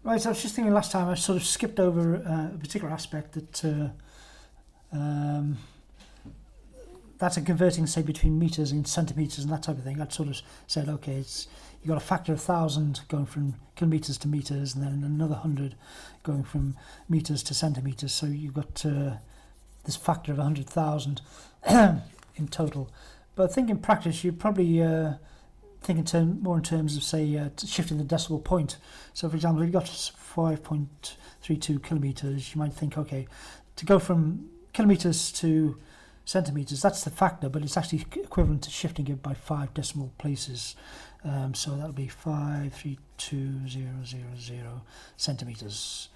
Right, so I was just thinking last time I sort of skipped over a particular aspect that that's a converting, say, between meters and centimeters and that type of thing. I'd sort of said, okay, you've got a factor of 1,000 going from kilometers to meters, and then another 100 going from meters to centimeters. So you've got this factor of 100,000 in total. But I think in practice you'd probably think more in terms of, say, shifting the decimal point. So, for example, if you've got 5.32 kilometers, you might think, okay, to go from kilometers to centimeters, that's the factor, but it's actually equivalent to shifting it by 5 decimal places. So that'll be 532,000 centimeters.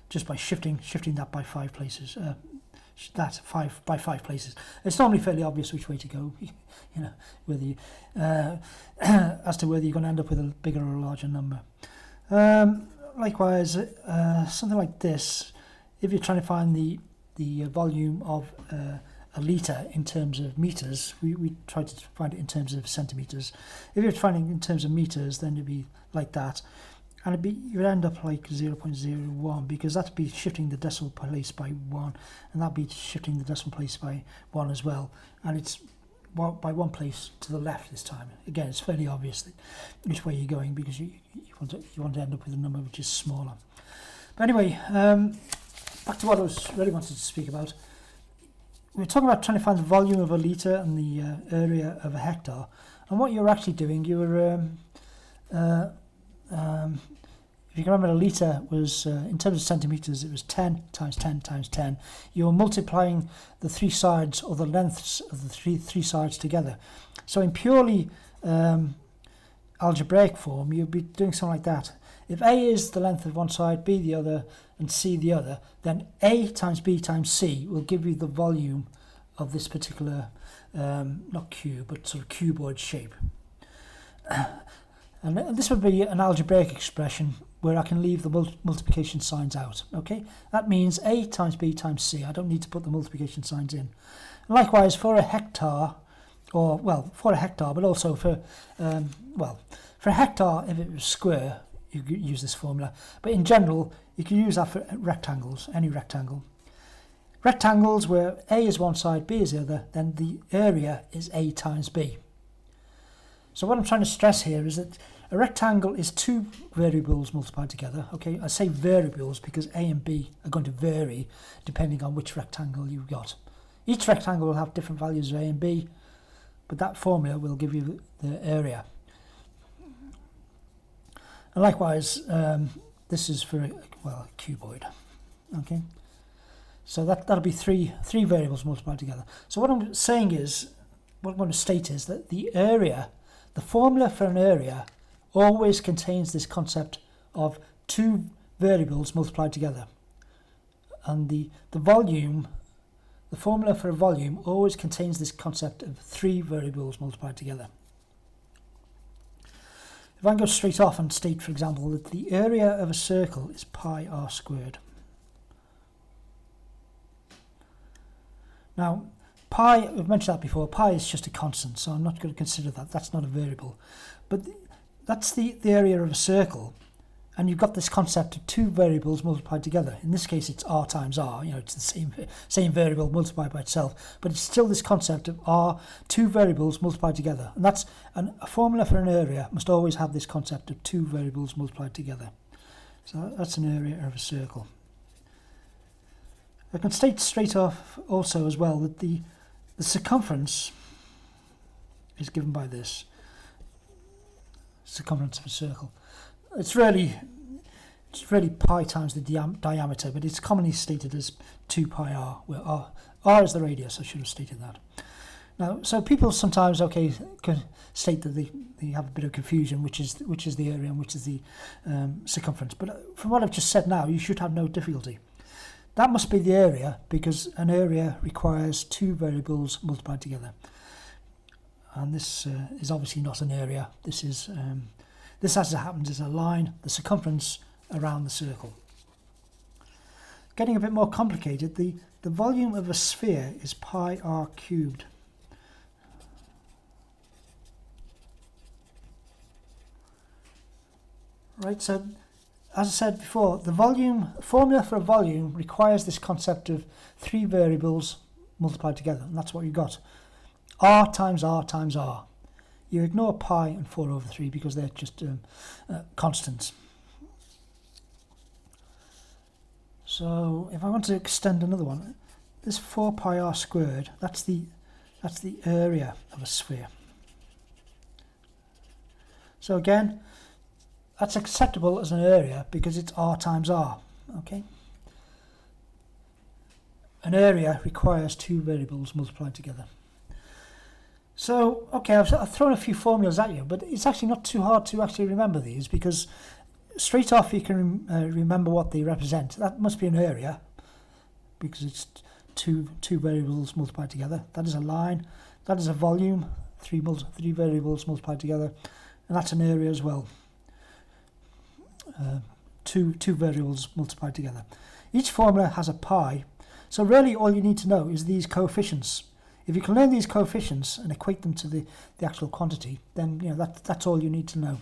Just by shifting that by 5 places. By 5 places. It's normally fairly obvious which way to go, you know, whether you, as to whether you're going to end up with a bigger or a larger number. Likewise, something like this, if you're trying to find the volume of a litre in terms of meters, we try to find it in terms of centimeters. If you're finding it in terms of meters, then it'd be like that. And you would end up like 0.01, because that'd be shifting the decimal place by 1, and that'd be shifting the decimal place by 1 as well. And it's by 1 place to the left this time. Again, it's fairly obvious which way you're going, because you want to end up with a number which is smaller. But anyway, back to what I really wanted to speak about. We were talking about trying to find the volume of a litre and the area of a hectare. And what you're actually doing, you were if you can remember, a litre was, in terms of centimetres, it was 10 times 10 times 10. You were multiplying the 3 sides, or the lengths of the three sides together. So in purely algebraic form, you'd be doing something like that. If A is the length of one side, B the other, and C the other, then A times B times C will give you the volume of this particular, not cube, but sort of cuboid shape. And this would be an algebraic expression where I can leave the multiplication signs out. Okay, that means A times B times C. I don't need to put the multiplication signs in. And likewise, for a hectare, for a hectare, but also for a hectare, if it was square, you could use this formula. But in general, you can use that for rectangles, any rectangle. Rectangles where A is one side, B is the other, then the area is A times B. So what I'm trying to stress here is that a rectangle is 2 variables multiplied together. Okay, I say variables because A and B are going to vary depending on which rectangle you've got. Each rectangle will have different values of A and B, but that formula will give you the area. And likewise, this is for a cuboid. Okay, so that'll be three variables multiplied together. So what I'm saying is, what I'm going to state is that the area, the formula for an area, always contains this concept of 2 variables multiplied together. And the volume, the formula for a volume, always contains this concept of 3 variables multiplied together. If I can go straight off and state, for example, that the area of a circle is pi r squared. Now, pi, we've mentioned that before, pi is just a constant, so I'm not going to consider that. That's not a variable. But that's the area of a circle, and you've got this concept of 2 variables multiplied together. In this case, it's r times r. You know, it's the same variable multiplied by itself, but it's still this concept of r, 2 variables multiplied together. And that's a formula for an area must always have this concept of 2 variables multiplied together. So that's an area of a circle. I can state straight off also as well that the circumference is given by this circumference of a circle. It's really pi times the diameter, but it's commonly stated as 2 pi r, where r is the radius. I should have stated that. Now, so people sometimes can state that they have a bit of confusion, which is the area and which is the circumference. But from what I've just said now, you should have no difficulty. That must be the area, because an area requires 2 variables multiplied together. And this is obviously not an area. This is this, as it happens, is a line, the circumference around the circle. Getting a bit more complicated, the volume of a sphere is pi r cubed. Right, so as I said before, the volume formula for a volume requires this concept of three variables multiplied together, and that's what you got. R times R times R. You ignore pi and 4 over 3 because they're just constants. So if I want to extend another one, this 4 pi r squared, that's the area of a sphere. So again, that's acceptable as an area because it's r times r, okay? An area requires two variables multiplied together. So, okay, I've thrown a few formulas at you, but it's actually not too hard to actually remember these because straight off you can remember what they represent. That must be an area because it's two variables multiplied together. That is a line. That is a volume, three variables multiplied together, and that's an area as well. Two variables multiplied together. Each formula has a pi, so really all you need to know is these coefficients. If you can learn these coefficients and equate them to the actual quantity, then you know that's all you need to know.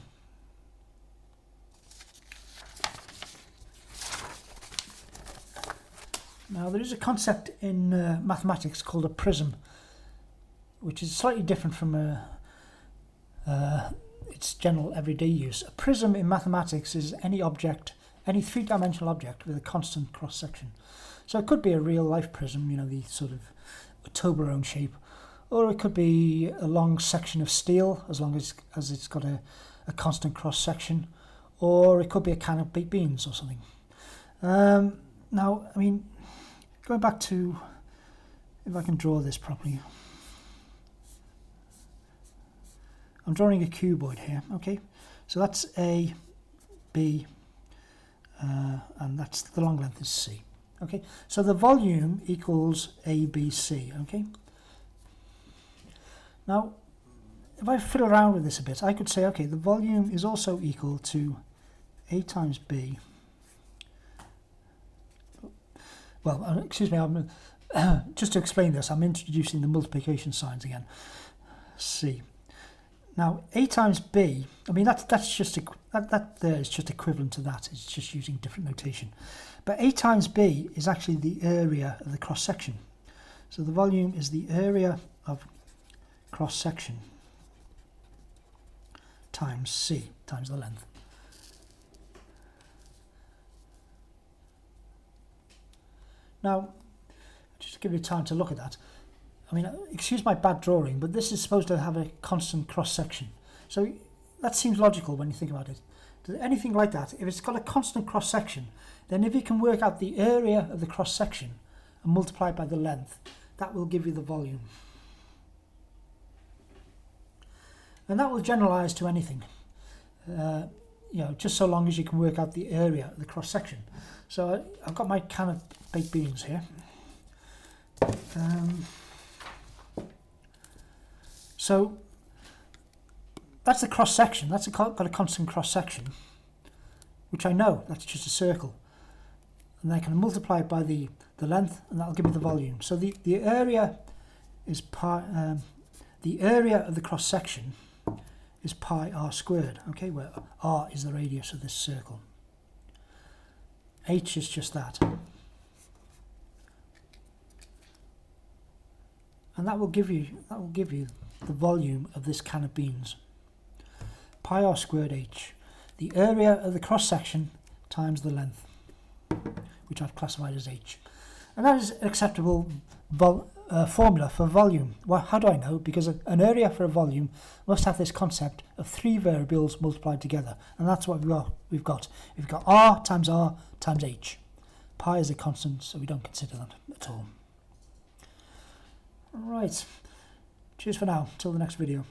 Now there is a concept in mathematics called a prism, which is slightly different from its general everyday use. A prism in mathematics is any object, any three-dimensional object with a constant cross-section. So it could be a real-life prism, you know, the sort of Toblerone shape, or it could be a long section of steel as long as it's got a constant cross-section, or it could be a can of baked beans or something. Now, I mean, going back to, if I can draw this properly, I'm drawing a cuboid here, okay? So that's A, B, and that's the long length is C, okay? So the volume equals ABC, okay? Now, if I fiddle around with this a bit, I could say, okay, the volume is also equal to A times B. Well, excuse me, just to explain this, I'm introducing the multiplication signs again. C. Now, A times B, I mean, that there is just equivalent to that. It's just using different notation. But A times B is actually the area of the cross-section. So the volume is the area of cross-section times C, times the length. Now, just to give you time to look at that, I mean, excuse my bad drawing, but this is supposed to have a constant cross-section. So that seems logical when you think about it. Does anything like that, if it's got a constant cross-section, then if you can work out the area of the cross-section and multiply it by the length, that will give you the volume. And that will generalize to anything, you know, just so long as you can work out the area of the cross-section. So I've got my can of baked beans here. So that's the cross-section. That's got a constant cross-section, which I know that's just a circle. And then I can multiply it by the length, and that'll give me the volume. So the area is pi. The area of the cross-section is pi r squared. Okay, where r is the radius of this circle. H is just that. And that will give you the volume of this can of beans. Pi r squared h, the area of the cross section times the length, which I've classified as h. And that is an acceptable formula for volume. Well, how do I know? Because an area for a volume must have this concept of three variables multiplied together, and that's what we've got. We've got r times h. Pi is a constant, so we don't consider that at all. Right. Cheers for now. Till the next video.